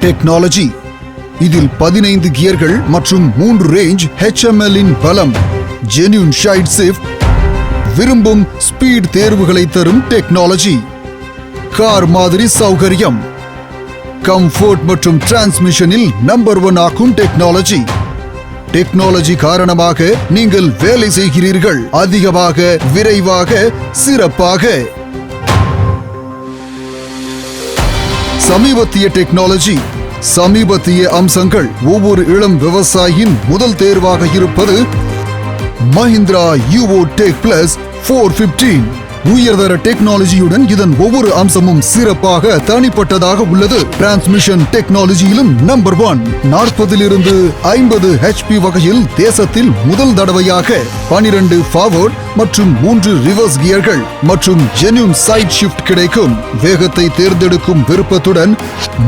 Technology. இதில் 15 கியர்கள் மற்றும் 3 ரேஞ்ச் HML இன் பலம், ஜென்யூன் ஷைட் ஷிஃப்ட், விரும்பும் ஸ்பீட் தேர்வுகளை தரும் டெக்னாலஜி, கார் மாதிரி சௌகரியம், கம்ஃபோர்ட் மற்றும் டிரான்ஸ்மிஷனில் நம்பர் 1 ஆக்கும் டெக்னாலஜி. டெக்னாலஜி காரணமாக நீங்கள் வேலை செய்கிறீர்கள் அதிகமாக, விரைவாக, சிறப்பாக. சமீபத்திய டெக்னாலஜி. சமீபத்திய அம்சங்கள். ஒவ்வொரு இளம் விவசாயியின் முதல் தேர்வாக இருப்பது Mahindra Yuvo Tech Plus 415. உயர்தர டெக்னாலஜியுடன் இதன் ஒவ்வொரு அம்சமும் சிறப்பாக தனிப்பட்டதாக உள்ளது. Transmission டெக்னாலஜியிலும் number 1. 40 - 50 HP வகையில் தேசத்தில் முதல் தடவையாக 12 ஃபார்வர்ட் மற்றும் 3 ரிவர்ஸ் கியர்கள் மற்றும் ஜென்யூன் சைட் ஷிஃப்ட் கிடைக்கும். வேகத்தை தேர்ந்தெடுக்கும் விருப்பத்துடன்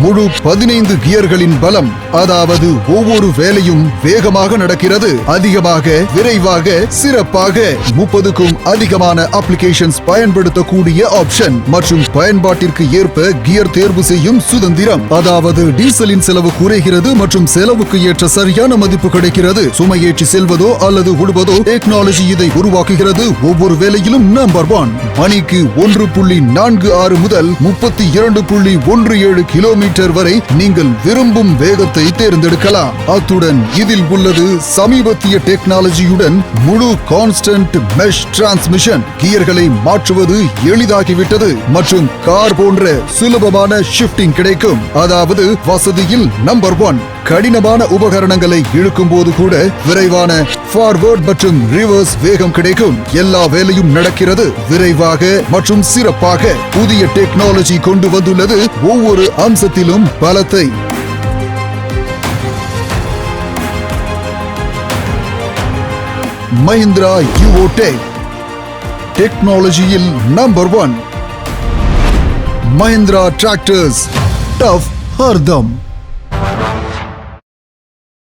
முழு 15 கியர்களின் பலம், அதாவது ஒவ்வொரு வேலையும் வேகமாக நடக்கிறது, அதிகமாக, விரைவாக, சிறப்பாக. 30க்கும் அதிகமான அப்ளிகேஷன்ஸ் பயன்படுத்தக்கூடிய ஆப்ஷன் மற்றும் பயன்பாட்டிற்கு ஏற்ப கியர் தேர்வு செய்யும் சுதந்திரம். அதாவது டீசலின் செலவு குறைகிறது மற்றும் செலவுக்கு ஏற்ற சரியான மதிப்பு கிடைக்கிறது. சுமையேற்றி செல்வதோ அல்லது விடுவதோ டெக்னாலஜி இதை உருவாக்குகிறது. ஒவ்வொரு வேலையிலும் நம்பர் 1. மணிக்கு 1.46 முதல் 32.17 கிலோமீட்டர் வரை நீங்கள் விரும்பும் வேகத்தை தேர்ந்தெடுக்கலாம். அத்துடன் இதில் உள்ளது சமீபத்திய டெக்னாலஜியுடன் முழு கான்ஸ்டன்ட் மெஷ் டிரான்ஸ்மிஷன். கியர்களை மாற்றுவது எளிதாகிவிட்டது மற்றும் கார் போன்ற சுலபமான ஷிஃப்டிங் கிடைக்கும். அதாவது வசதியில் நம்பர் 1. கடினமான உபகரணங்களை இழுக்கும் போது கூட விரைவான ஃபார்வர்ட் மற்றும் ரிவர்ஸ் வேகம் கிடைக்கும். எல்லா வேலையும் நடக்கிறது விரைவாக மற்றும் சிறப்பாக. புதிய டெக்னாலஜி கொண்டு வந்துள்ளது ஒவ்வொரு அம்சத்திலும் பலத்தை. Mahindra Yuvo Tech. டெக்னாலஜியில் நம்பர் 1. Mahindra Tractors. Tough ஹர்தம்.